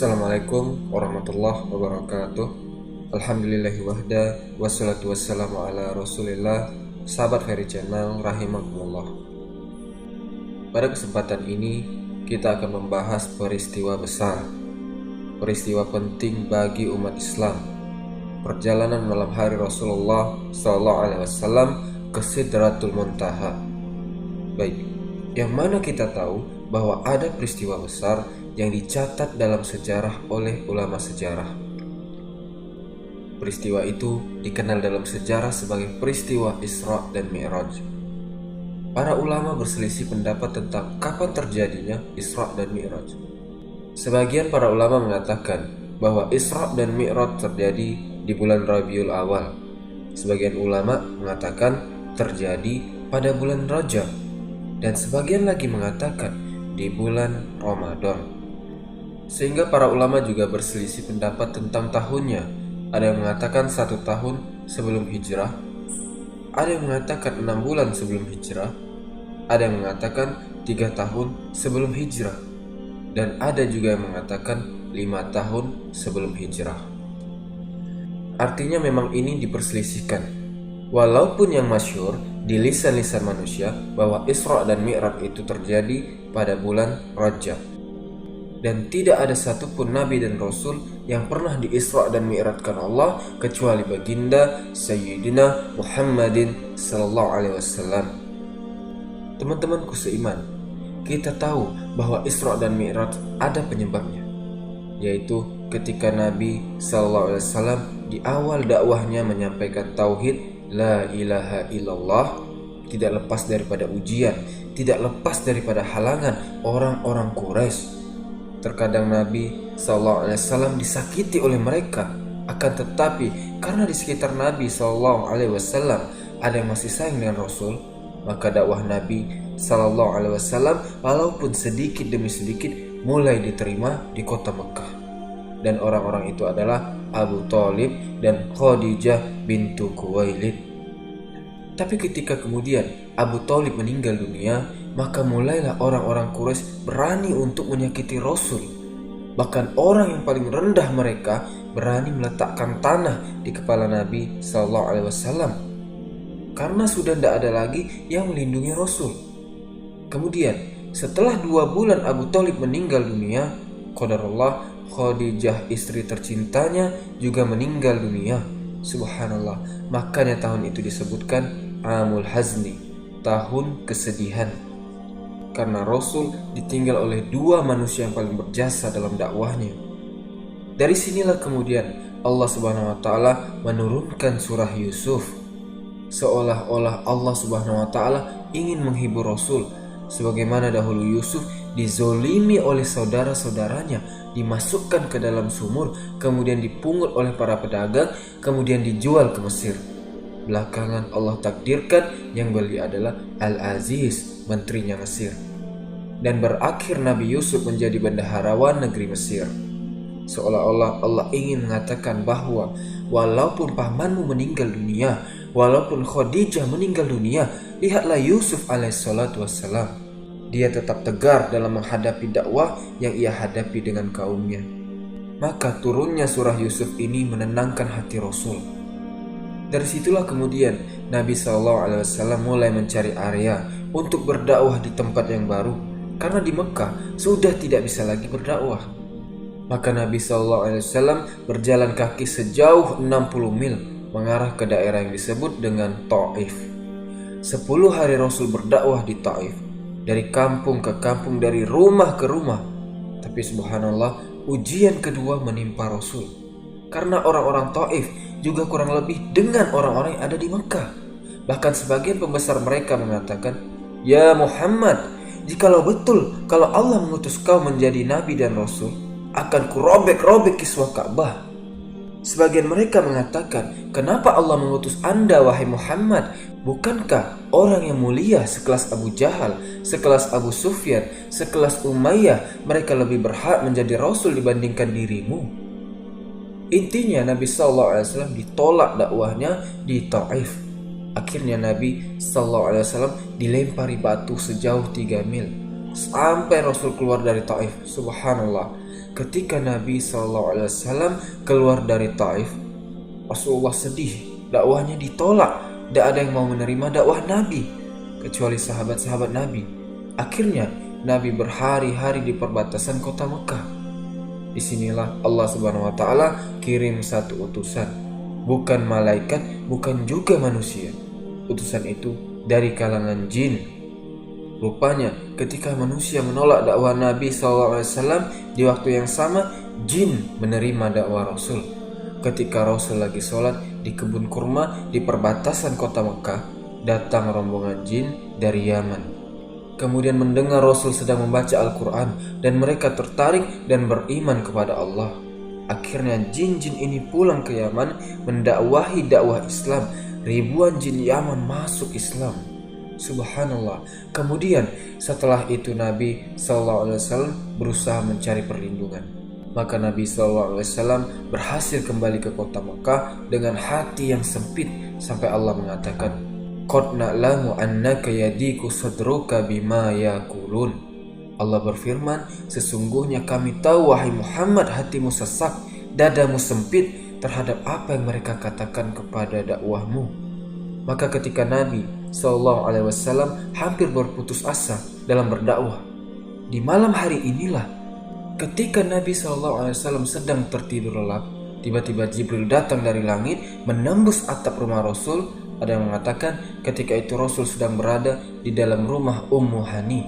Assalamualaikum warahmatullahi wabarakatuh. Alhamdulillahi wahda, wassalatu wassalamu ala rasulillah. Sahabat Ferry Channel rahimakumullah. Pada kesempatan ini kita akan membahas peristiwa besar, peristiwa penting bagi umat Islam, perjalanan malam hari Rasulullah SAW ke Sidratul Muntaha. Baik, yang mana kita tahu bahwa ada peristiwa besar yang dicatat dalam sejarah oleh ulama sejarah. Peristiwa itu dikenal dalam sejarah sebagai peristiwa Isra dan Mi'raj. Para ulama berselisih pendapat tentang kapan terjadinya Isra dan Mi'raj. Sebagian para ulama mengatakan bahwa Isra dan Mi'raj terjadi di bulan Rabiul Awal. Sebagian ulama mengatakan terjadi pada bulan Rajab, dan sebagian lagi mengatakan di bulan Ramadan. Sehingga para ulama juga berselisih pendapat tentang tahunnya. Ada yang mengatakan 1 tahun sebelum hijrah, ada yang mengatakan 6 bulan sebelum hijrah, ada yang mengatakan 3 tahun sebelum hijrah, dan ada juga yang mengatakan 5 tahun sebelum hijrah. Artinya memang ini diperselisihkan. Walaupun yang masyhur di lisan-lisan manusia bahwa Isra dan Mi'raj itu terjadi pada bulan Rajab. Dan tidak ada satupun Nabi dan Rasul yang pernah di-Isra dan Mi'rajkan Allah kecuali baginda Sayyidina Muhammadin Sallallahu Alaihi Wasallam. Teman-temanku seiman, kita tahu bahwa Isra dan Mi'raj ada penyebabnya, yaitu ketika Nabi Sallallahu Alaihi Wasallam di awal dakwahnya menyampaikan tauhid La ilaha illallah, tidak lepas daripada ujian, tidak lepas daripada halangan orang-orang Quraisy. Terkadang Nabi SAW disakiti oleh mereka, akan tetapi karena di sekitar Nabi SAW ada yang masih sayang dengan Rasul, maka dakwah Nabi SAW walaupun sedikit demi sedikit mulai diterima di kota Mekah. Dan orang-orang itu adalah Abu Thalib dan Khadijah bintu Khuwailid. Tapi ketika kemudian Abu Thalib meninggal dunia, maka mulailah orang-orang Quraisy berani untuk menyakiti Rasul. Bahkan orang yang paling rendah mereka berani meletakkan tanah di kepala Nabi SAW, karena sudah tidak ada lagi yang melindungi Rasul. Kemudian setelah 2 bulan Abu Thalib meninggal dunia, qadarullah Khadijah istri tercintanya juga meninggal dunia. Subhanallah, makanya tahun itu disebutkan Amul Hazni, tahun kesedihan, karena Rasul ditinggal oleh 2 manusia yang paling berjasa dalam dakwahnya. Dari sinilah kemudian Allah Subhanahu wa taala menurunkan surah Yusuf, seolah-olah Allah Subhanahu wa taala ingin menghibur Rasul, sebagaimana dahulu Yusuf dizolimi oleh saudara-saudaranya, dimasukkan ke dalam sumur, kemudian dipungut oleh para pedagang, kemudian dijual ke Mesir. Belakangan Allah takdirkan yang beli adalah Al-Aziz, menterinya Mesir, dan berakhir Nabi Yusuf menjadi bendaharawan negeri Mesir. Seolah-olah Allah ingin mengatakan bahwa walaupun pamanmu meninggal dunia, walaupun Khadijah meninggal dunia, lihatlah Yusuf alaihissalatu wassalam, dia tetap tegar dalam menghadapi dakwah yang ia hadapi dengan kaumnya. Maka turunnya surah Yusuf ini menenangkan hati Rasul. Dari situlah kemudian Nabi SAW mulai mencari area untuk berdakwah di tempat yang baru, karena di Mekah sudah tidak bisa lagi berdakwah. Maka Nabi SAW berjalan kaki sejauh 60 mil mengarah ke daerah yang disebut dengan Taif. 10 hari Rasul berdakwah di Taif, dari kampung ke kampung, dari rumah ke rumah. Tapi subhanallah, ujian kedua menimpa Rasul, karena orang-orang Taif juga kurang lebih dengan orang-orang yang ada di Mekah. Bahkan sebagian pembesar mereka mengatakan, "Ya Muhammad, jikalau betul kalau Allah mengutus kau menjadi nabi dan rasul, akan kurobek-robek kiswah Ka'bah." Sebagian mereka mengatakan, "Kenapa Allah mengutus Anda wahai Muhammad? Bukankah orang yang mulia sekelas Abu Jahal, sekelas Abu Sufyan, sekelas Umayyah, mereka lebih berhak menjadi rasul dibandingkan dirimu?" Intinya Nabi SAW ditolak dakwahnya di Taif. Akhirnya Nabi SAW dilempari batu sejauh 3 mil sampai Rasul keluar dari Taif. Subhanallah, ketika Nabi SAW keluar dari Taif, Rasulullah sedih, dakwahnya ditolak, tidak ada yang mau menerima dakwah Nabi kecuali sahabat-sahabat Nabi. Akhirnya Nabi berhari-hari di perbatasan kota Mekah. Disinilah Allah Subhanahu wa Ta'ala kirim satu utusan, bukan malaikat, bukan juga manusia. Utusan itu dari kalangan jin. Rupanya ketika manusia menolak dakwah Nabi SAW, di waktu yang sama jin menerima dakwah Rasul. Ketika Rasul lagi sholat di kebun kurma di perbatasan kota Mekah, datang rombongan jin dari Yaman. Kemudian mendengar Rasul sedang membaca Al-Quran dan mereka tertarik dan beriman kepada Allah. Akhirnya jin-jin ini pulang ke Yaman mendakwahi dakwah Islam. Ribuan jin Yaman masuk Islam. Subhanallah. Kemudian setelah itu Nabi SAW berusaha mencari perlindungan. Maka Nabi SAW berhasil kembali ke kota Mekah dengan hati yang sempit sampai Allah mengatakan, Qad na'lamu annaka yadiku sadruka bima yakulun. Allah berfirman, sesungguhnya kami tahu wahai Muhammad hatimu sesak, dadamu sempit terhadap apa yang mereka katakan kepada dakwahmu. Maka ketika Nabi SAW hampir berputus asa dalam berdakwah, di malam hari inilah ketika Nabi SAW sedang tertidur lelap, tiba-tiba Jibril datang dari langit menembus atap rumah Rasul. Ada yang mengatakan ketika itu Rasul sedang berada di dalam rumah Ummu Hani.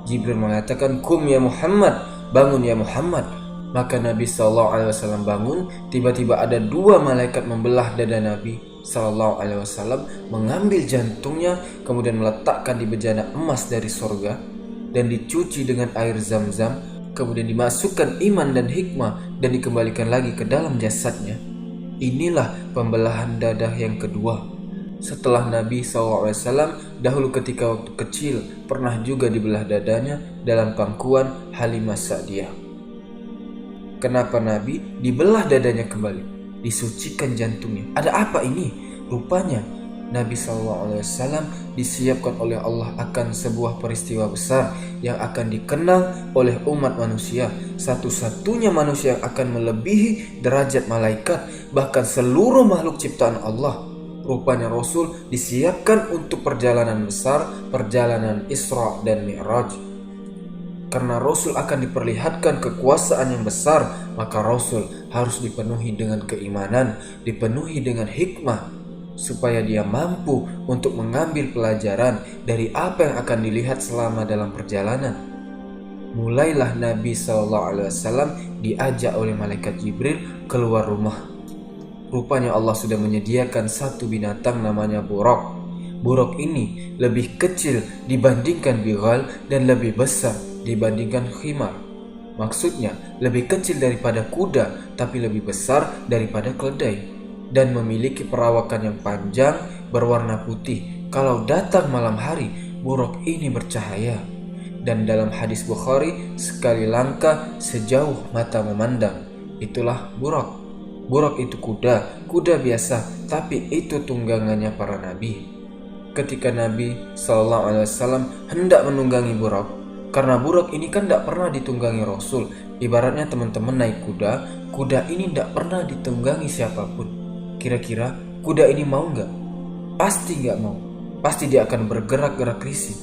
Jibril mengatakan, Kum ya Muhammad, bangun ya Muhammad. Maka Nabi SAW bangun. Tiba-tiba ada dua malaikat membelah dada Nabi SAW, mengambil jantungnya, kemudian meletakkan di bejana emas dari sorga dan dicuci dengan air zam-zam, kemudian dimasukkan iman dan hikmah dan dikembalikan lagi ke dalam jasadnya. Inilah pembelahan dada yang kedua. Setelah Nabi SAW dahulu ketika waktu kecil pernah juga dibelah dadanya dalam pangkuan Halimah Sa'diyah. Kenapa Nabi dibelah dadanya kembali? Disucikan jantungnya. Ada apa ini? Rupanya Nabi SAW disiapkan oleh Allah akan sebuah peristiwa besar yang akan dikenal oleh umat manusia. Satu-satunya manusia yang akan melebihi derajat malaikat, bahkan seluruh makhluk ciptaan Allah. Rupanya Rasul disiapkan untuk perjalanan besar, perjalanan Isra dan Mi'raj. Karena Rasul akan diperlihatkan kekuasaan yang besar, maka Rasul harus dipenuhi dengan keimanan, dipenuhi dengan hikmah, supaya dia mampu untuk mengambil pelajaran dari apa yang akan dilihat selama dalam perjalanan. Mulailah Nabi SAW diajak oleh malaikat Jibril keluar rumah. Rupanya Allah sudah menyediakan satu binatang namanya buraq. Buraq ini lebih kecil dibandingkan bighal dan lebih besar dibandingkan khimar. Maksudnya lebih kecil daripada kuda tapi lebih besar daripada keledai, dan memiliki perawakan yang panjang berwarna putih. Kalau datang malam hari, buraq ini bercahaya. Dan dalam hadis Bukhari, sekali langkah sejauh mata memandang. Itulah buraq. Buraq itu kuda biasa, tapi itu tunggangannya para nabi. Ketika Nabi SAW hendak menunggangi buraq, karena buraq ini kan tidak pernah ditunggangi Rasul. Ibaratnya teman-teman naik kuda ini tidak pernah ditunggangi siapapun. Kira-kira kuda ini mau nggak? Pasti nggak mau. Pasti dia akan bergerak-gerak risih.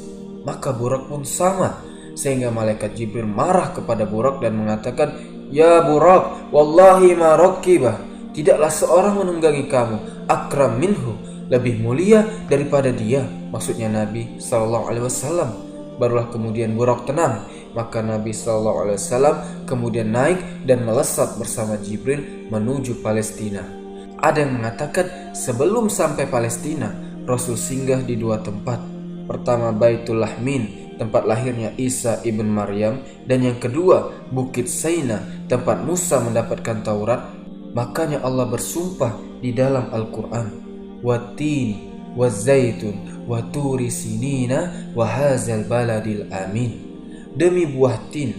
Maka buraq pun sama. Sehingga malaikat Jibril marah kepada buraq dan mengatakan, Ya buraq, wallahi ma rakibah. Tidaklah seorang menunggangi kamu akram minhu, lebih mulia daripada dia. Maksudnya Nabi SAW. Barulah kemudian buraq tenang. Maka Nabi SAW kemudian naik dan melesat bersama Jibril menuju Palestina. Ada yang mengatakan sebelum sampai Palestina, Rasul singgah di dua tempat. Pertama Baitul Lahmin, tempat lahirnya Isa ibn Maryam, dan yang kedua Bukit Saina, tempat Musa mendapatkan Taurat. Makanya Allah bersumpah di dalam Al-Quran, Wattini, Wazzaitun, Waturi Sinina, Wahazal Baladil Amin. Demi buah tin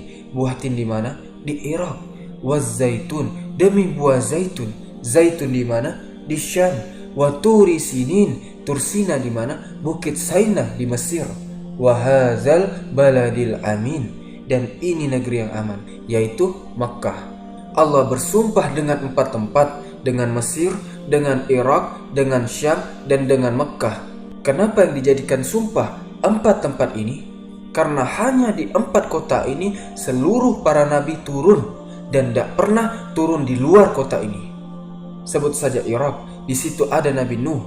di mana? Di Irak. Wazzaitun, demi buah zaitun. Zaitun di mana? Di Syam. Wa Turi Sinin, Tursina di mana? Bukit Sainah di Mesir. Wa hadzal baladil amin, dan ini negeri yang aman, yaitu Makkah. Allah bersumpah dengan 4 tempat, dengan Mesir, dengan Irak, dengan Syam, dan dengan Makkah. Kenapa yang dijadikan sumpah 4 tempat ini? Karena hanya di 4 kota ini seluruh para nabi turun dan tidak pernah turun di luar kota ini. Sebut saja Irak, di situ ada Nabi Nuh.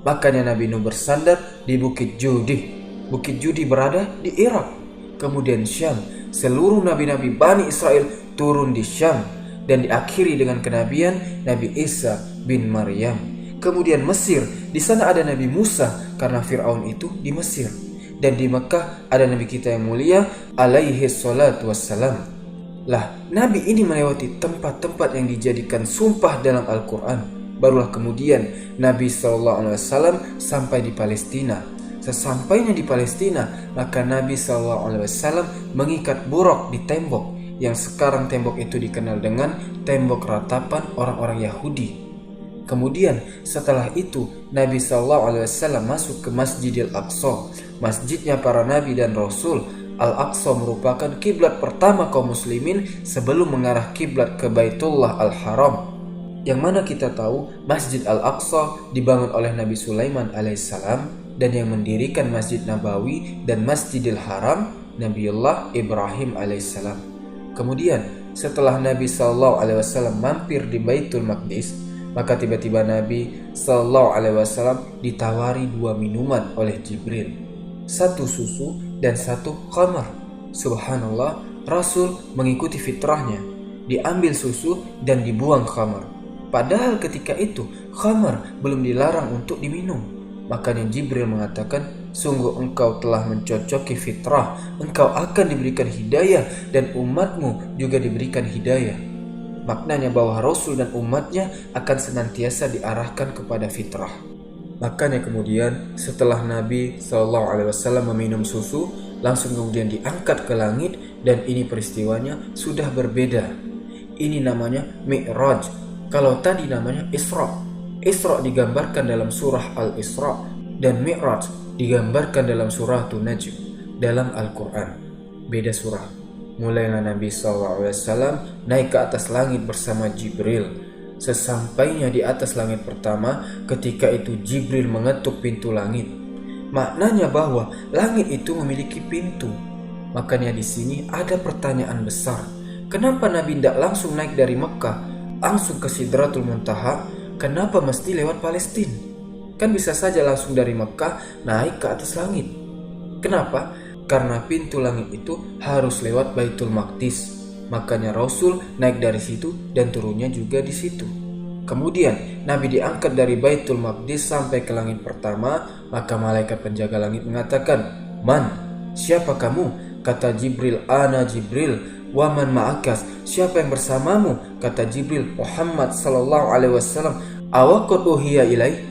Makanya Nabi Nuh bersandar di Bukit Judi. Bukit Judi berada di Irak. Kemudian Syam, seluruh nabi-nabi Bani Israel turun di Syam dan diakhiri dengan kenabian Nabi Isa bin Maryam. Kemudian Mesir, di sana ada Nabi Musa karena Fir'aun itu di Mesir. Dan di Mekah ada Nabi kita yang mulia alaihi salatu wassalam. Lah, Nabi ini melewati tempat-tempat yang dijadikan sumpah dalam Al-Quran. Barulah kemudian Nabi SAW sampai di Palestina. Sesampainya di Palestina, maka Nabi SAW mengikat buraq di tembok, yang sekarang tembok itu dikenal dengan tembok ratapan orang-orang Yahudi. Kemudian setelah itu Nabi SAW masuk ke Masjidil Aqsa, masjidnya para nabi dan rasul. Al-Aqsa merupakan kiblat pertama kaum muslimin sebelum mengarah kiblat ke Baitullah Al-Haram. Yang mana kita tahu Masjid Al-Aqsa dibangun oleh Nabi Sulaiman alaihissalam, dan yang mendirikan Masjid Nabawi dan Masjidil Haram Nabiullah Ibrahim alaihissalam. Kemudian setelah Nabi SAW mampir di Baitul Maqdis, maka tiba-tiba Nabi SAW ditawari 2 minuman oleh Jibril, 1 susu dan 1 khamar. Subhanallah, Rasul mengikuti fitrahnya, diambil susu dan dibuang khamar. Padahal ketika itu khamar belum dilarang untuk diminum. Makanya Jibril mengatakan, sungguh engkau telah mencocoki fitrah, engkau akan diberikan hidayah dan umatmu juga diberikan hidayah. Maknanya bahwa Rasul dan umatnya akan senantiasa diarahkan kepada fitrah. Makanya kemudian setelah Nabi SAW meminum susu, langsung kemudian diangkat ke langit, dan ini peristiwanya sudah berbeda. Ini namanya Mi'raj. Kalau tadi namanya Isra. Isra digambarkan dalam surah Al-Isra, dan Mi'raj digambarkan dalam surah An-Najm dalam Al-Quran. Beda surah. Mulailah Nabi SAW naik ke atas langit bersama Jibril. Sesampainya di atas langit pertama, ketika itu Jibril mengetuk pintu langit. Maknanya bahwa langit itu memiliki pintu. Makanya di sini ada pertanyaan besar. Kenapa Nabi tidak langsung naik dari Mekah langsung ke Sidratul Muntaha? Kenapa mesti lewat Palestina? Kan bisa saja langsung dari Mekah naik ke atas langit. Kenapa? Karena pintu langit itu harus lewat Baitul Maqdis. Makanya Rasul naik dari situ dan turunnya juga di situ. Kemudian Nabi diangkat dari Baitul Maqdis sampai ke langit pertama. Maka malaikat penjaga langit mengatakan, "Man, siapa kamu?" Kata Jibril, "Ana Jibril." "Waman ma'akas, siapa yang bersamamu?" Kata Jibril, "Muhammad sallallahu alaihi wasallam." "Awaqad uhiya ilai?"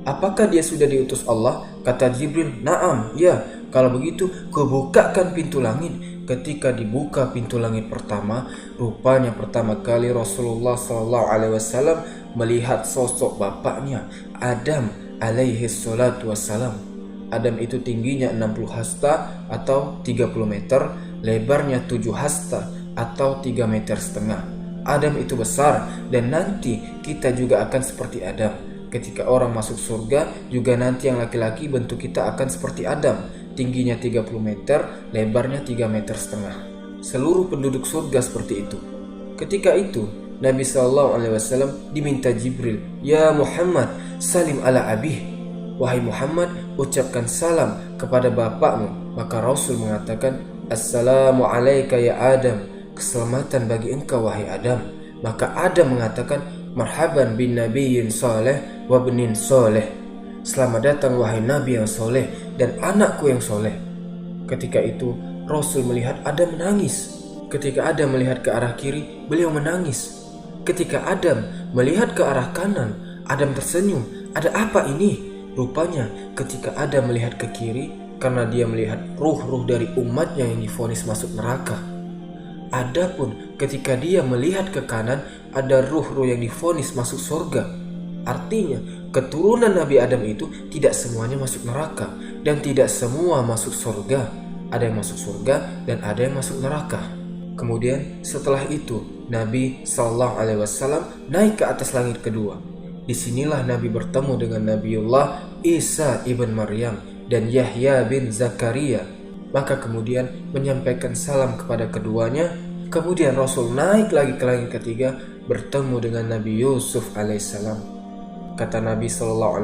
Apakah dia sudah diutus Allah? Kata Jibril, "Na'am, ya." "Kalau begitu, kubukakan pintu langit." Ketika dibuka pintu langit pertama, rupanya pertama kali Rasulullah sallallahu alaihi wasallam melihat sosok bapaknya, Adam alaihi salatu wassalam. Adam itu tingginya 60 hasta atau 30 meter, lebarnya 7 hasta atau 3,5 meter. Adam itu besar, dan nanti kita juga akan seperti Adam. Ketika orang masuk surga, juga nanti yang laki-laki bentuk kita akan seperti Adam, tingginya 30 meter, lebarnya 3,5 meter. Seluruh penduduk surga seperti itu. Ketika itu Nabi SAW diminta Jibril, "Ya Muhammad, salim ala abih." "Wahai Muhammad, ucapkan salam kepada bapakmu." Maka Rasul mengatakan, "Assalamu alaika ya Adam." "Keselamatan bagi engkau wahai Adam." Maka Adam mengatakan, "Marhaban bin nabiyyin saleh wa benin saleh." "Selamat datang wahai nabi yang soleh dan anakku yang soleh." Ketika itu Rasul melihat Adam menangis. Ketika Adam melihat ke arah kiri, beliau menangis. Ketika Adam melihat ke arah kanan, Adam tersenyum. "Ada apa ini?" Rupanya ketika Adam melihat ke kiri, karena dia melihat ruh-ruh dari umatnya yang divonis masuk neraka. Adapun ketika dia melihat ke kanan, ada ruh-ruh yang divonis masuk surga. Artinya keturunan Nabi Adam itu tidak semuanya masuk neraka dan tidak semua masuk surga. ada yang masuk surga dan ada yang masuk neraka. Kemudian setelah itu Nabi SAW naik ke atas langit kedua. Disinilah Nabi bertemu dengan Nabiullah Isa ibn Maryam dan Yahya bin Zakaria. Maka kemudian menyampaikan salam kepada keduanya. Kemudian Rasul naik lagi ke langit ketiga bertemu dengan Nabi Yusuf alaihissalam. Kata Nabi SAW,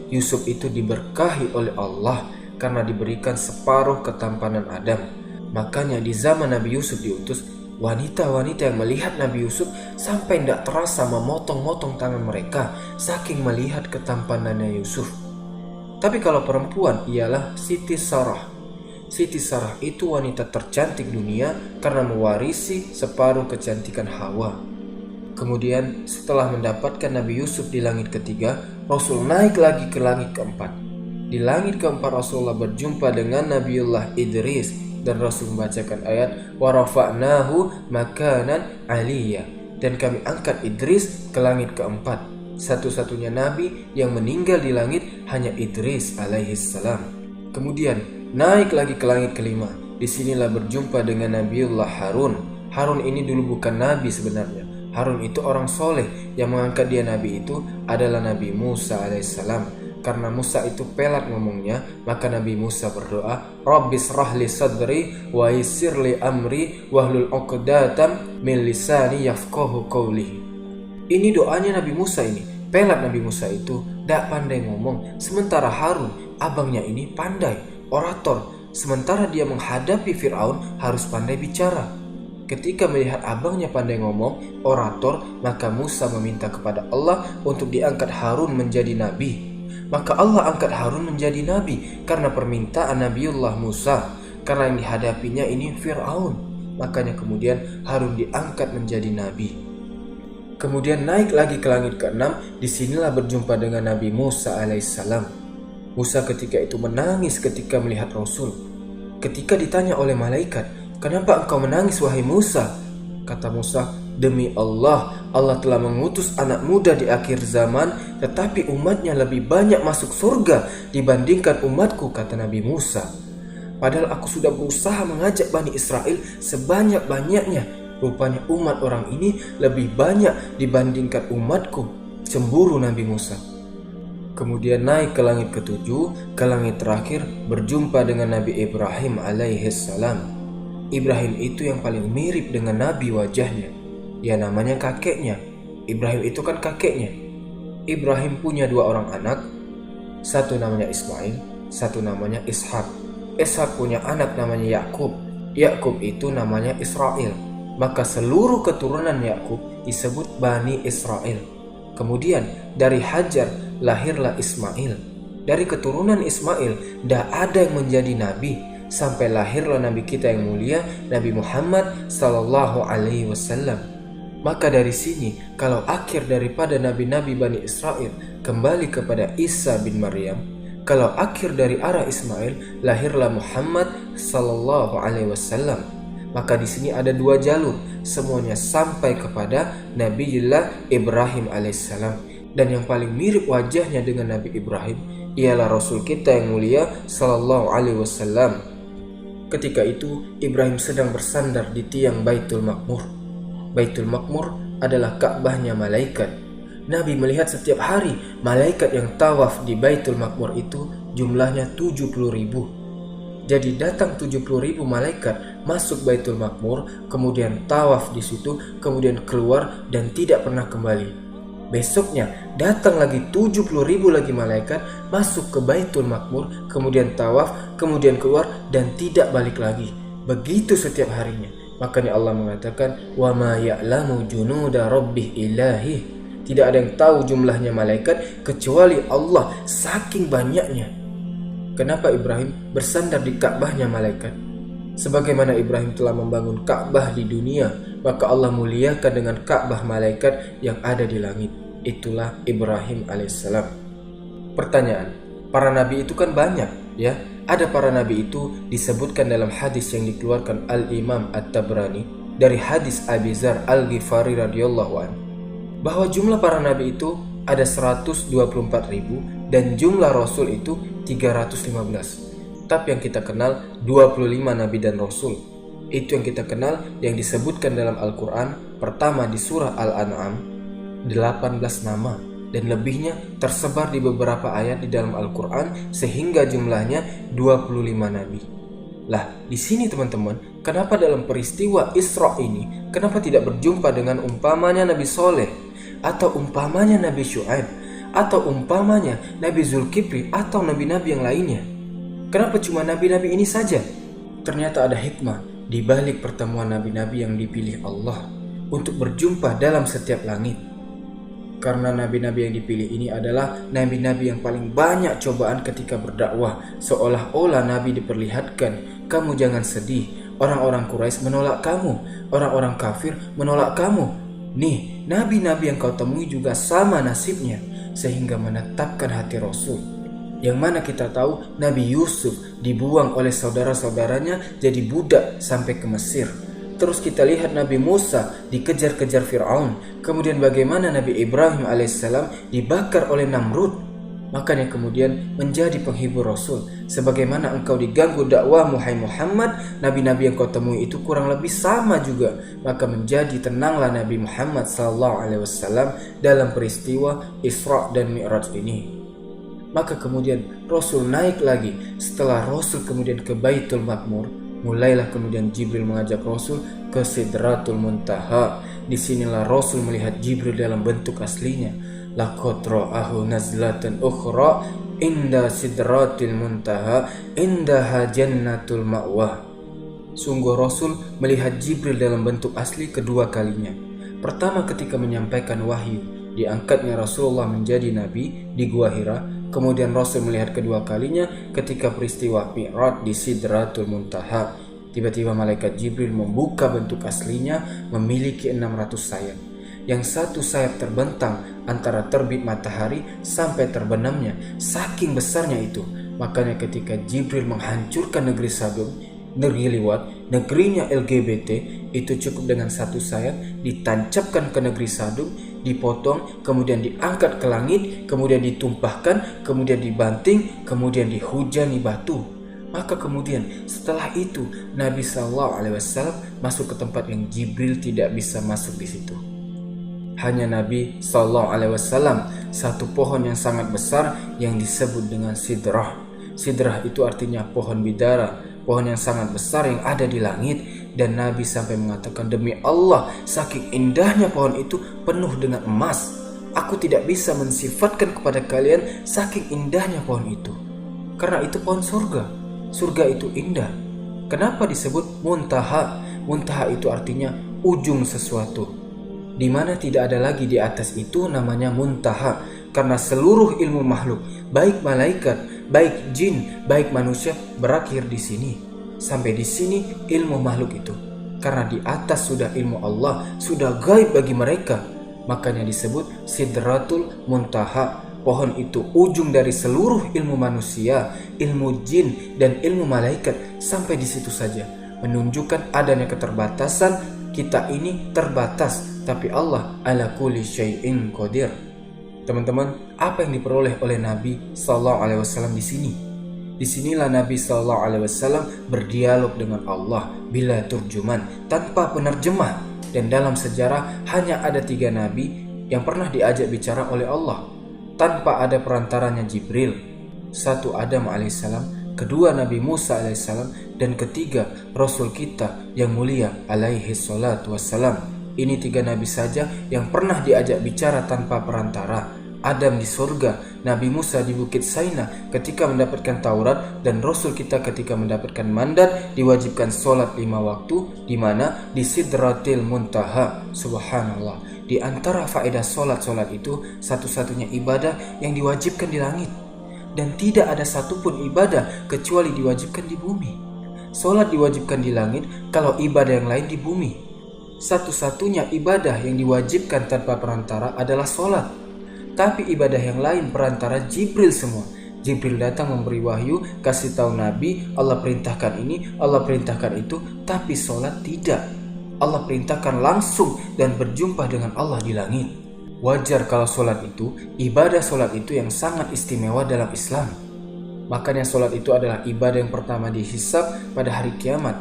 Yusuf itu diberkahi oleh Allah karena diberikan separuh ketampanan Adam. Makanya di zaman Nabi Yusuf diutus, wanita-wanita yang melihat Nabi Yusuf sampai tidak terasa memotong-motong tangan mereka saking melihat ketampanannya Yusuf. Tapi kalau perempuan ialah Siti Sarah. Siti Sarah itu wanita tercantik dunia karena mewarisi separuh kecantikan Hawa. Kemudian setelah mendapatkan Nabi Yusuf di langit ketiga, Rasul naik lagi ke langit keempat. Di langit keempat Rasulullah berjumpa dengan Nabiullah Idris dan Rasul membacakan ayat wa rafa'nahu makanan aliyya, dan kami angkat Idris ke langit keempat. Satu-satunya nabi yang meninggal di langit hanya Idris alaihissalam. Kemudian naik lagi ke langit kelima. Disinilah berjumpa dengan Nabiullah Harun. Harun ini dulu bukan nabi sebenarnya. Harun itu orang soleh. Yang mengangkat dia nabi itu adalah Nabi Musa alaihissalam. Karena Musa itu pelat ngomongnya, maka Nabi Musa berdoa, Rabbis rahli sadri wa yassirli amri wahlul 'uqdatam min lisani yafqahu qawli. Ini doanya Nabi Musa ini. Pelat Nabi Musa itu tidak pandai ngomong. Sementara Harun, abangnya ini pandai, orator. Sementara dia menghadapi Fir'aun harus pandai bicara. Ketika melihat abangnya pandai ngomong, orator, maka Musa meminta kepada Allah untuk diangkat Harun menjadi nabi. Maka Allah angkat Harun menjadi nabi karena permintaan Nabiullah Musa. Karena yang dihadapinya ini Fir'aun. Makanya kemudian Harun diangkat menjadi nabi. Kemudian naik lagi ke langit ke-6. Disinilah berjumpa dengan Nabi Musa alaihissalam. Musa ketika itu menangis ketika melihat Rasul. Ketika ditanya oleh malaikat, kenapa engkau menangis wahai Musa? Kata Musa, demi Allah, Allah telah mengutus anak muda di akhir zaman, tetapi umatnya lebih banyak masuk surga dibandingkan umatku, kata Nabi Musa. Padahal aku sudah berusaha mengajak Bani Israel sebanyak-banyaknya. Rupanya umat orang ini lebih banyak dibandingkan umatku. Cemburu Nabi Musa. Kemudian naik ke langit ketujuh, ke langit terakhir, berjumpa dengan Nabi Ibrahim alaihissalam. Ibrahim itu yang paling mirip dengan Nabi wajahnya. Ya namanya kakeknya. Ibrahim itu kan kakeknya. Ibrahim punya dua orang anak. Satu namanya Ismail, satu namanya Ishak. Ishak punya anak namanya Yakub. Yakub itu namanya Israel. Maka seluruh keturunan Yakub disebut Bani Israel. Kemudian dari Hajar lahirlah Ismail. Dari keturunan Ismail tidak ada yang menjadi nabi sampai lahirlah Nabi kita yang mulia, Nabi Muhammad sallallahu alaihi wasallam. Maka dari sini kalau akhir daripada nabi-nabi Bani Israel kembali kepada Isa bin Maryam, kalau akhir dari arah Ismail lahirlah Muhammad sallallahu alaihi wasallam. Maka di sini ada dua jalur, semuanya sampai kepada Nabiullah Ibrahim alaihissalam. Dan yang paling mirip wajahnya dengan Nabi Ibrahim ialah Rasul kita yang mulia sallallahu alaihi wasallam. Ketika itu Ibrahim sedang bersandar di tiang Baitul Maqmur. Baitul Maqmur adalah Ka'bahnya malaikat. Nabi melihat setiap hari malaikat yang tawaf di Baitul Maqmur itu jumlahnya 70.000. Jadi datang 70.000 malaikat masuk Baitul Maqmur, kemudian tawaf di situ, kemudian keluar dan tidak pernah kembali. Besoknya datang lagi 70.000 lagi malaikat masuk ke Baitul Maqmur, kemudian tawaf, kemudian keluar dan tidak balik lagi. Begitu setiap harinya. Makanya Allah mengatakan, "Wa ma ya'lamu junuda rabbih ilahi." Tidak ada yang tahu jumlahnya malaikat kecuali Allah, saking banyaknya. Kenapa Ibrahim bersandar di Ka'bahnya malaikat? Sebagaimana Ibrahim telah membangun Ka'bah di dunia, maka Allah muliakan dengan Ka'bah malaikat yang ada di langit. Itulah Ibrahim alaihissalam. Pertanyaan, para nabi itu kan banyak, ya? Ada para nabi itu disebutkan dalam hadis yang dikeluarkan Al-Imam At-Tabrani dari hadis Abi Dzar Al-Ghifari radhiyallahu anhu, bahwa jumlah para nabi itu ada 124.000 dan jumlah rasul itu 315. Tapi yang kita kenal 25 nabi dan rasul. Itu yang kita kenal yang disebutkan dalam Al-Quran. Pertama di surah Al-An'am 18 nama, dan lebihnya tersebar di beberapa ayat di dalam Al-Quran sehingga jumlahnya 25 nabi. Lah, di sini teman-teman, kenapa dalam peristiwa Isra ini kenapa tidak berjumpa dengan umpamanya Nabi Soleh, atau umpamanya Nabi Syuaib, atau umpamanya Nabi Zulkifli, atau nabi-nabi yang lainnya? Kenapa cuma nabi-nabi ini saja? Ternyata ada hikmah di balik pertemuan nabi-nabi yang dipilih Allah untuk berjumpa dalam setiap langit. Karena nabi-nabi yang dipilih ini adalah nabi-nabi yang paling banyak cobaan ketika berdakwah. Seolah-olah nabi diperlihatkan, kamu jangan sedih, orang-orang Quraisy menolak kamu, orang-orang kafir menolak kamu. Nih, nabi-nabi yang kau temui juga sama nasibnya. Sehingga menetapkan hati Rasul. Yang mana kita tahu Nabi Yusuf dibuang oleh saudara-saudaranya jadi budak sampai ke Mesir. Terus kita lihat Nabi Musa dikejar-kejar Fir'aun. Kemudian bagaimana Nabi Ibrahim alaihissalam dibakar oleh Namrud. Makanya kemudian menjadi penghibur Rasul. Sebagaimana engkau diganggu dakwahmu hai Muhammad, nabi-nabi yang kau temui itu kurang lebih sama juga. Maka menjadi tenanglah Nabi Muhammad SAW dalam peristiwa Isra dan Mi'raj ini. Maka kemudian Rasul naik lagi. Setelah Rasul kemudian ke Baitul Ma'mur, mulailah kemudian Jibril mengajak Rasul ke Sidratul Muntaha. Disinilah Rasul melihat Jibril dalam bentuk aslinya. Laqad ra'ahu nazlatan ukhra inda sidratil muntaha indaha jannatul ma'wah. Sungguh Rasul melihat Jibril dalam bentuk asli kedua kalinya. Pertama ketika menyampaikan wahyu, diangkatnya Rasulullah menjadi nabi di Gua Hira. Kemudian Rasul melihat kedua kalinya ketika peristiwa Mi'raj di Sidratul Muntaha. Tiba-tiba malaikat Jibril membuka bentuk aslinya memiliki 600 sayap. Yang satu sayap terbentang antara terbit matahari sampai terbenamnya, saking besarnya itu. Makanya ketika Jibril menghancurkan negeri Sodom, negeri liwat, negerinya LGBT, itu cukup dengan satu sayap ditancapkan ke negeri Sodom, dipotong, kemudian diangkat ke langit, kemudian ditumpahkan, kemudian dibanting, kemudian dihujani batu. Maka kemudian setelah itu Nabi SAW masuk ke tempat yang Jibril tidak bisa masuk di situ. Hanya Nabi SAW, satu pohon yang sangat besar yang disebut dengan sidrah. Sidrah itu artinya pohon bidara, pohon yang sangat besar yang ada di langit. Dan Nabi sampai mengatakan, demi Allah, saking indahnya pohon itu penuh dengan emas. Aku tidak bisa mensifatkan kepada kalian saking indahnya pohon itu. Karena itu pohon surga. Surga itu indah. Kenapa disebut muntaha? Muntaha itu artinya ujung sesuatu, di mana tidak ada lagi di atas itu namanya muntaha. Karena seluruh ilmu makhluk, baik malaikat, baik jin, baik manusia, berakhir di sini. Sampai di sini ilmu makhluk itu. Karena di atas sudah ilmu Allah, sudah gaib bagi mereka. Makanya disebut Sidratul Muntaha. Pohon itu ujung dari seluruh ilmu manusia, ilmu jin, dan ilmu malaikat. Sampai di situ saja, menunjukkan adanya keterbatasan. Kita ini terbatas, tapi Allah ala kulli syai'in qadir. Teman-teman, apa yang diperoleh oleh Nabi SAW di sini? Disinilah Nabi SAW berdialog dengan Allah bila turjuman, tanpa penerjemah. Dan dalam sejarah hanya ada 3 Nabi yang pernah diajak bicara oleh Allah tanpa ada perantaranya Jibril. 1 Adam alaihissalam, kedua Nabi Musa alaihissalam, dan ketiga Rasul kita yang mulia alaihi salatu wassalam. Ini 3 nabi saja yang pernah diajak bicara tanpa perantara. Adam di surga, Nabi Musa di Bukit Saina ketika mendapatkan Taurat, dan Rasul kita ketika mendapatkan mandat diwajibkan sholat 5 waktu, di mana di Sidratil Muntaha. Subhanallah. Di antara faedah sholat itu satu-satunya ibadah yang diwajibkan di langit. Dan tidak ada satupun ibadah kecuali diwajibkan di bumi. Sholat diwajibkan di langit, kalau ibadah yang lain di bumi. Satu-satunya ibadah yang diwajibkan tanpa perantara adalah sholat. Tapi ibadah yang lain perantara Jibril semua. Jibril datang memberi wahyu, kasih tahu Nabi, Allah perintahkan ini, Allah perintahkan itu. Tapi sholat tidak. Allah perintahkan langsung dan berjumpa dengan Allah di langit. Wajar kalau sholat itu, ibadah sholat itu yang sangat istimewa dalam Islam. Makanya sholat itu adalah ibadah yang pertama dihisab pada hari kiamat.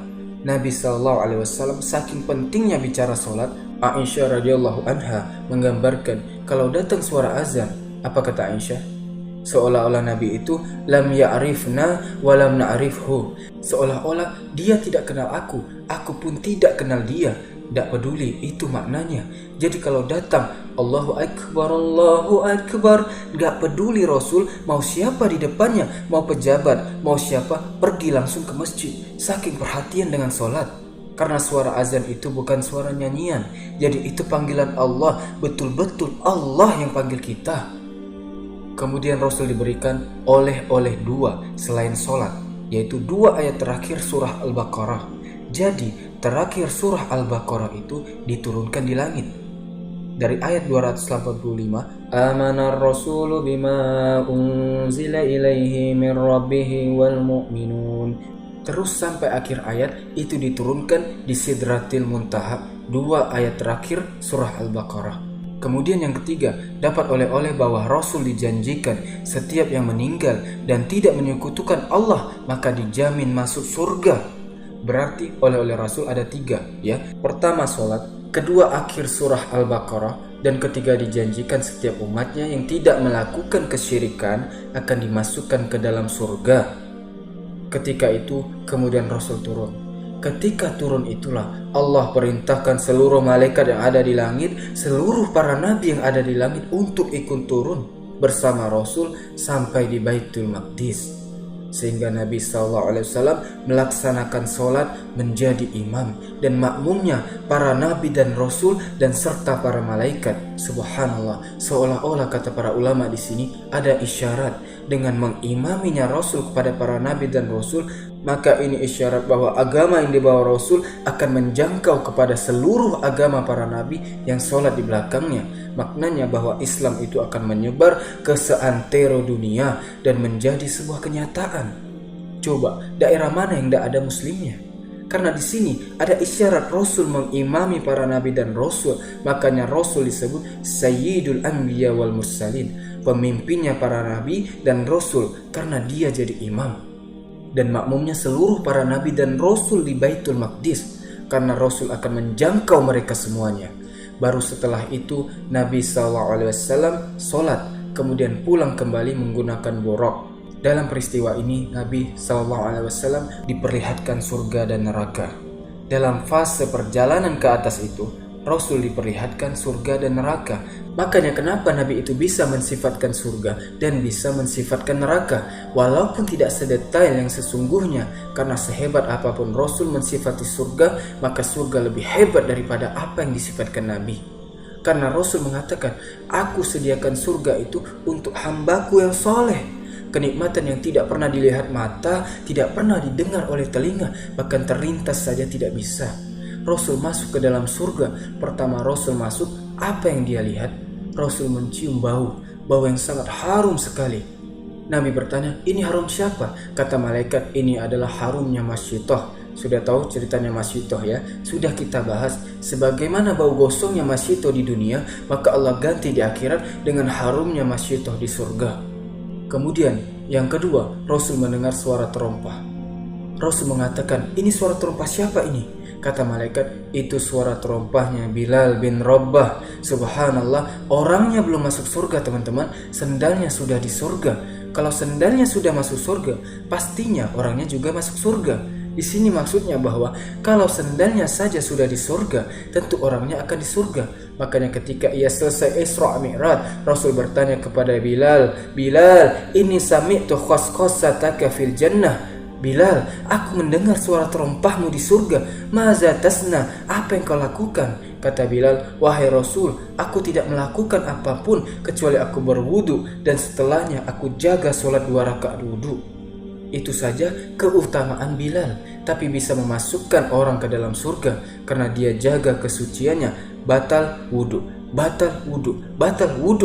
Nabi SAW saking pentingnya bicara sholat, Aisyah radhiyallahu anha menggambarkan kalau datang suara azan, apa kata Aisyah? Seolah-olah Nabi itu lam ya'rifna wa lam na'rifhu. Seolah-olah dia tidak kenal aku pun tidak kenal dia. Tidak peduli, itu maknanya. Jadi kalau datang Allahu Akbar, gak peduli Rasul mau siapa di depannya, mau pejabat, mau siapa, pergi langsung ke masjid. Saking perhatian dengan sholat. Karena suara azan itu bukan suara nyanyian. Jadi itu panggilan Allah, betul-betul Allah yang panggil kita. Kemudian Rasul diberikan oleh-oleh dua selain sholat, yaitu 2 ayat terakhir surah Al-Baqarah. Jadi terakhir surah Al-Baqarah itu diturunkan di langit. Dari ayat 285, Amanar Rasulu bima unzila ilaihi min rabbihi wal mu'minun. Terus sampai akhir ayat itu diturunkan di Sidratil Muntaha, 2 ayat terakhir surah Al-Baqarah. Kemudian yang ketiga, dapat oleh-oleh bahwa Rasul dijanjikan setiap yang meninggal dan tidak menyekutukan Allah maka dijamin masuk surga. Berarti oleh-oleh Rasul ada 3 ya. Pertama sholat, kedua akhir surah Al-Baqarah, dan ketiga dijanjikan setiap umatnya yang tidak melakukan kesyirikan akan dimasukkan ke dalam surga. Ketika itu kemudian Rasul turun. Ketika turun itulah Allah perintahkan seluruh malaikat yang ada di langit, seluruh para nabi yang ada di langit untuk ikut turun bersama Rasul sampai di Baitul Maqdis. Sehingga Nabi SAW melaksanakan sholat menjadi imam dan makmumnya para nabi dan rasul dan serta para malaikat. Subhanallah, seolah-olah kata para ulama di sini ada isyarat dengan mengimaminya Rasul kepada para nabi dan rasul. Maka ini isyarat bahwa agama yang dibawa Rasul akan menjangkau kepada seluruh agama para nabi yang sholat di belakangnya. Maknanya bahwa Islam itu akan menyebar ke seantero dunia dan menjadi sebuah kenyataan. Coba, daerah mana yang tidak ada muslimnya? Karena di sini ada isyarat Rasul mengimami para nabi dan rasul. Makanya Rasul disebut Sayyidul Anbiya wal Mursalin, pemimpinnya para nabi dan rasul, karena dia jadi imam. Dan makmumnya seluruh para nabi dan rasul di Baitul Maqdis, karena Rasul akan menjangkau mereka semuanya. Baru setelah itu Nabi SAW sholat, kemudian pulang kembali menggunakan buraq. Dalam peristiwa ini Nabi SAW diperlihatkan surga dan neraka. Dalam fase perjalanan ke atas itu Rasul diperlihatkan surga dan neraka. Makanya kenapa Nabi itu bisa mensifatkan surga dan bisa mensifatkan neraka, walaupun tidak sedetail yang sesungguhnya. Karena sehebat apapun Rasul mensifati surga, maka surga lebih hebat daripada apa yang disifatkan Nabi. Karena Rasul mengatakan, aku sediakan surga itu untuk hambaku yang soleh. Kenikmatan yang tidak pernah dilihat mata, tidak pernah didengar oleh telinga, bahkan terlintas saja tidak bisa. Rasul masuk ke dalam surga. Pertama Rasul masuk, apa yang dia lihat? Rasul mencium bau yang sangat harum sekali. Nabi bertanya, ini harum siapa? Kata malaikat, ini adalah harumnya Masyitoh. Sudah tahu ceritanya Masyitoh ya? Sudah kita bahas. Sebagaimana bau gosongnya Masyitoh di dunia, maka Allah ganti di akhirat dengan harumnya Masyitoh di surga. Kemudian yang kedua, Rasul mendengar suara terompah. Rasul mengatakan, ini suara terompah siapa ini? Kata malaikat, itu suara terompahnya Bilal bin Rabah. Subhanallah, orangnya belum masuk surga teman-teman, sendalnya sudah di surga. Kalau sendalnya sudah masuk surga, pastinya orangnya juga masuk surga. Di sini maksudnya bahwa kalau sendalnya saja sudah di surga, tentu orangnya akan di surga. Makanya ketika ia selesai Isra Mi'raj, Rasul bertanya kepada Bilal, Bilal, ini sami'tu khaskhasataka fil jannah. Bilal, aku mendengar suara terompahmu di surga. Maza tasna, apa yang kau lakukan? Kata Bilal, wahai Rasul, aku tidak melakukan apapun kecuali aku berwudu dan setelahnya aku jaga sholat 2 rakaat wudu. Itu saja keutamaan Bilal, tapi bisa memasukkan orang ke dalam surga karena dia jaga kesuciannya. Batal wudu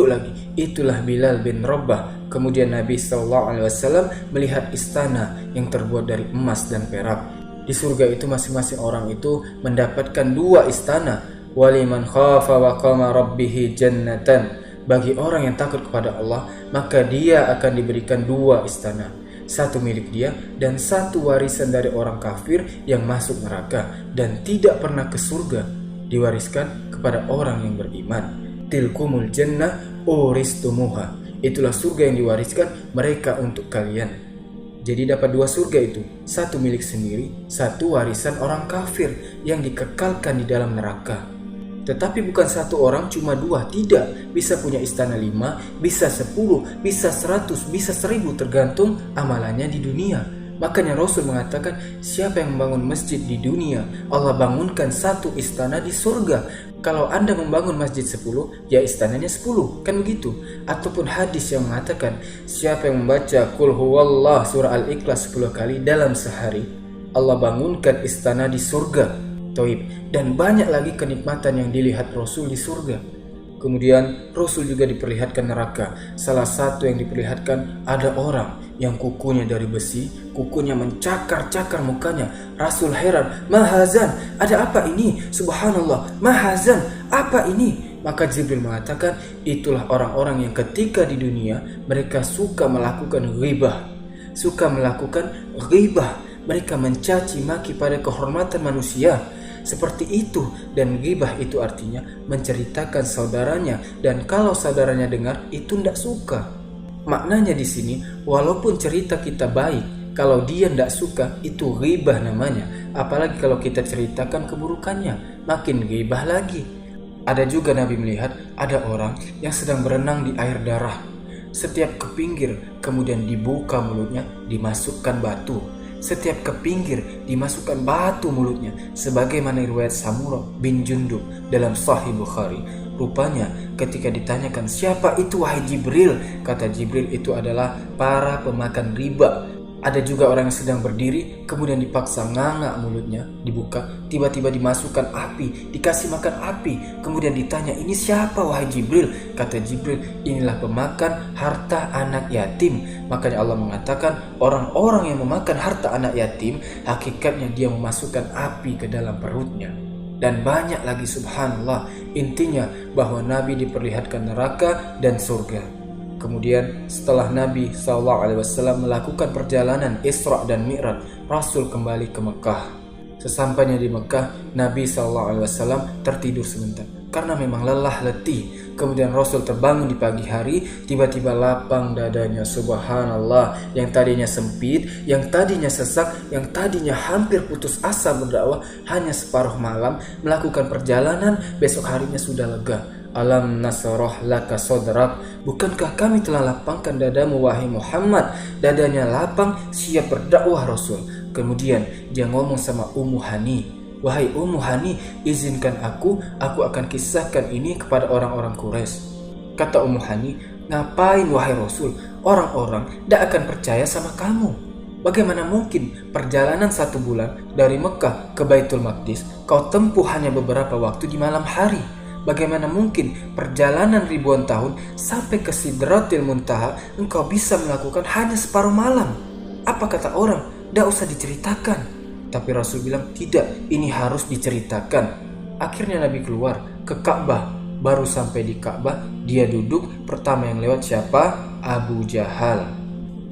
lagi. Itulah Bilal bin Rabah. Kemudian Nabi SAW melihat istana yang terbuat dari emas dan perak. Di surga itu masing-masing orang itu mendapatkan 2 istana. Waliman khafa wa qama rabbihi jannatan. Bagi orang yang takut kepada Allah, maka dia akan diberikan 2 istana. satu milik dia, dan satu warisan dari orang kafir yang masuk neraka dan tidak pernah ke surga, diwariskan kepada orang yang beriman. Tilkumul jannah uristumuha. Itulah surga yang diwariskan mereka untuk kalian. Jadi dapat dua surga itu, satu milik sendiri, satu warisan orang kafir yang dikekalkan di dalam neraka. Tetapi bukan satu orang cuma dua, tidak. Bisa punya istana 5, bisa 10, bisa 100, bisa 1000 tergantung amalannya di dunia. Makanya Rasul mengatakan, siapa yang membangun masjid di dunia, Allah bangunkan satu istana di surga. Kalau Anda membangun masjid 10, ya istananya 10, kan begitu. Ataupun hadis yang mengatakan, siapa yang membaca Qul huwallah surah Al-Ikhlas 10 kali dalam sehari, Allah bangunkan istana di surga. Taib. Dan banyak lagi kenikmatan yang dilihat Rasul di surga. Kemudian Rasul juga diperlihatkan neraka. Salah satu yang diperlihatkan, ada orang yang kukunya dari besi, kukunya mencakar-cakar mukanya. Rasul heran, mahazan, ada apa ini? Subhanallah, mahazan, apa ini? Maka Jibril mengatakan, itulah orang-orang yang ketika di dunia mereka suka melakukan ghibah. Mereka mencaci maki pada kehormatan manusia. Seperti itu, dan ghibah itu artinya menceritakan saudaranya, dan kalau saudaranya dengar itu tidak suka. Maknanya di sini, walaupun cerita kita baik, kalau dia tidak suka itu ghibah namanya. Apalagi kalau kita ceritakan keburukannya, makin ghibah lagi. Ada juga Nabi melihat ada orang yang sedang berenang di air darah. Setiap ke pinggir, kemudian dibuka mulutnya, dimasukkan batu. Setiap ke pinggir dimasukkan batu mulutnya, sebagaimana riwayat Samurah bin Jundub dalam Sahih Bukhari. Rupanya ketika ditanyakan, siapa itu wahai Jibril? Kata Jibril, itu adalah para pemakan riba. Ada juga orang yang sedang berdiri, kemudian dipaksa nganga mulutnya, dibuka, tiba-tiba dimasukkan api, dikasih makan api. Kemudian ditanya, ini siapa wahai Jibril? Kata Jibril, inilah pemakan harta anak yatim. Makanya Allah mengatakan, orang-orang yang memakan harta anak yatim, hakikatnya dia memasukkan api ke dalam perutnya. Dan banyak lagi, subhanallah. Intinya bahwa Nabi diperlihatkan neraka dan surga. Kemudian setelah Nabi SAW melakukan perjalanan Isra dan Mi'raj, Rasul kembali ke Mekah. Sesampainya di Mekah, Nabi SAW tertidur sebentar karena memang lelah letih. Kemudian Rasul terbangun di pagi hari, tiba-tiba lapang dadanya, subhanallah. Yang tadinya sempit, yang tadinya sesak, yang tadinya hampir putus asa berdakwah, hanya separuh malam melakukan perjalanan, besok harinya sudah lega. Alam nasroh laka sodrak. Bukankah kami telah lapangkan dadamu wahai Muhammad? Dadanya lapang, siap berdakwah Rasul. Kemudian dia ngomong sama Ummu Hani, wahai Ummu Hani, izinkan aku akan kisahkan ini kepada orang-orang Quraisy. Kata Ummu Hani, ngapain wahai Rasul? Orang-orang tidak akan percaya sama kamu. Bagaimana mungkin perjalanan 1 bulan dari Mekah ke Baitul Maqdis kau tempuh hanya beberapa waktu di malam hari? Bagaimana mungkin perjalanan ribuan tahun sampai ke Sidratil Muntaha engkau bisa melakukan hanya separuh malam? Apa kata orang? Tidak usah diceritakan. Tapi Rasul bilang, tidak, ini harus diceritakan. Akhirnya Nabi keluar ke Ka'bah. Baru sampai di Ka'bah, dia duduk. Pertama yang lewat siapa? Abu Jahal.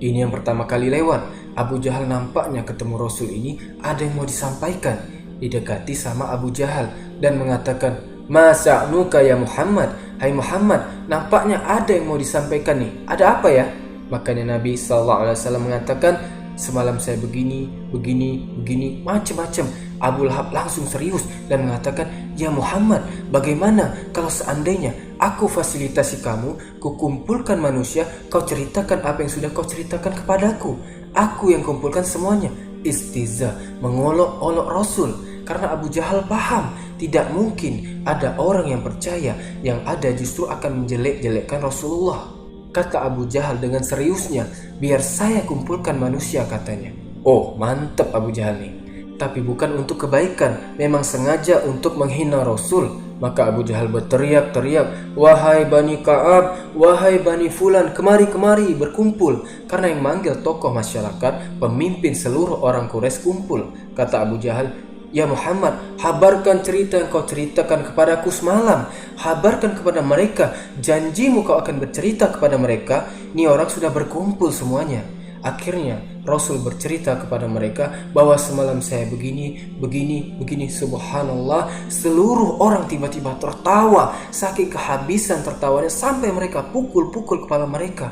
Ini yang pertama kali lewat. Abu Jahal nampaknya ketemu Rasul ini ada yang mau disampaikan. Didekati sama Abu Jahal dan mengatakan, Masa'nuka ya Muhammad, hai Muhammad, nampaknya ada yang mau disampaikan nih. Ada apa ya? Makanya Nabi SAW mengatakan, semalam saya begini, macam-macam. Abu Lahab langsung serius dan mengatakan, ya Muhammad, bagaimana kalau seandainya aku fasilitasi kamu, kukumpulkan manusia, kau ceritakan apa yang sudah kau ceritakan kepadaku. Aku yang kumpulkan semuanya. Istiza, mengolok-olok Rasul. Karena Abu Jahal paham, tidak mungkin ada orang yang percaya, yang ada justru akan menjelek-jelekkan Rasulullah. Kata Abu Jahal dengan seriusnya, biar saya kumpulkan manusia katanya. Oh, mantap Abu Jahal nih. Tapi bukan untuk kebaikan, memang sengaja untuk menghina Rasul. Maka Abu Jahal berteriak-teriak, wahai Bani Ka'ab, wahai Bani Fulan, kemari berkumpul. Karena yang manggil tokoh masyarakat, pemimpin seluruh orang Quraisy kumpul. Kata Abu Jahal, ya Muhammad, habarkan cerita yang kau ceritakan kepadaku semalam. Habarkan kepada mereka, janjimu kau akan bercerita kepada mereka. Ini orang sudah berkumpul semuanya. Akhirnya Rasul bercerita kepada mereka bahwa semalam saya begini, subhanallah. Seluruh orang tiba-tiba tertawa, saking kehabisan tertawanya sampai mereka pukul-pukul kepala mereka.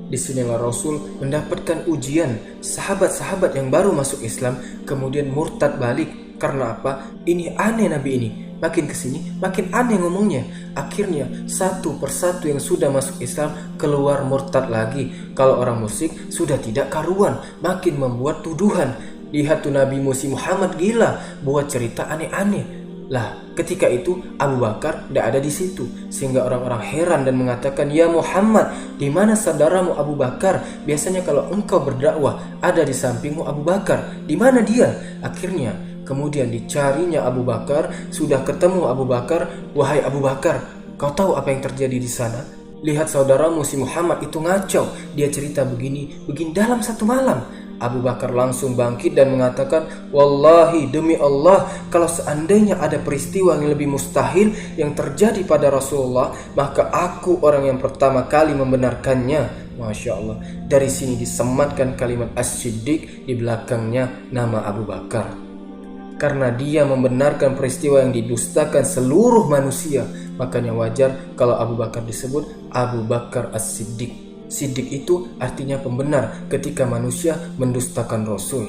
Disinilah Rasul mendapatkan ujian sahabat-sahabat yang baru masuk Islam kemudian murtad balik. Karena apa? Ini aneh Nabi ini. Makin kesini makin aneh ngomongnya. Akhirnya satu persatu yang sudah masuk Islam keluar murtad lagi. Kalau orang musyrik sudah tidak karuan, makin membuat tuduhan. Lihat tuh Nabi Muhammad gila, buat cerita aneh-aneh. Lah, ketika itu Abu Bakar tidak ada di situ, sehingga orang-orang heran dan mengatakan, "Ya Muhammad, di mana saudaramu Abu Bakar? Biasanya kalau engkau berdakwah ada di sampingmu Abu Bakar. Di mana dia?" Akhirnya kemudian dicarinya Abu Bakar, sudah ketemu Abu Bakar. "Wahai Abu Bakar, kau tahu apa yang terjadi di sana? Lihat saudaramu si Muhammad itu ngacau. Dia cerita begini dalam satu malam." Abu Bakar langsung bangkit dan mengatakan, "Wallahi, demi Allah, kalau seandainya ada peristiwa yang lebih mustahil yang terjadi pada Rasulullah, maka aku orang yang pertama kali membenarkannya." Masya Allah. Dari sini disematkan kalimat As-Siddiq, di belakangnya nama Abu Bakar. Karena dia membenarkan peristiwa yang didustakan seluruh manusia, makanya wajar kalau Abu Bakar disebut Abu Bakar As-Siddiq. Siddiq itu artinya pembenar ketika manusia mendustakan Rasul.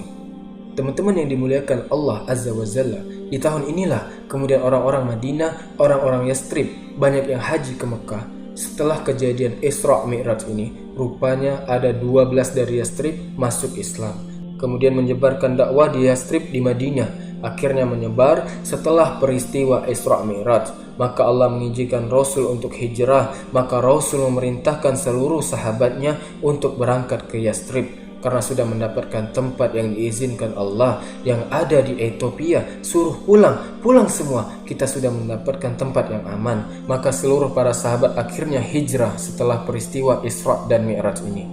Teman-teman yang dimuliakan Allah Azza wa Jalla, di tahun inilah kemudian orang-orang Madinah, orang-orang Yastrib banyak yang haji ke Mekah. Setelah kejadian Isra Mi'raj ini, rupanya ada 12 dari Yastrib masuk Islam, kemudian menyebarkan dakwah di Yastrib di Madinah. Akhirnya menyebar setelah peristiwa Isra Mi'raj. Maka Allah mengizinkan Rasul untuk hijrah. Maka Rasul memerintahkan seluruh sahabatnya untuk berangkat ke Yastrib, karena sudah mendapatkan tempat yang diizinkan Allah yang ada di Ethiopia. Suruh pulang semua, kita sudah mendapatkan tempat yang aman. Maka seluruh para sahabat akhirnya hijrah setelah peristiwa Isra dan Mi'raj ini.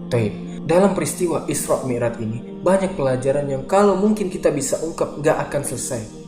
Taib. Dalam peristiwa Isra Mi'raj ini banyak pelajaran yang kalau mungkin kita bisa ungkap gak akan selesai.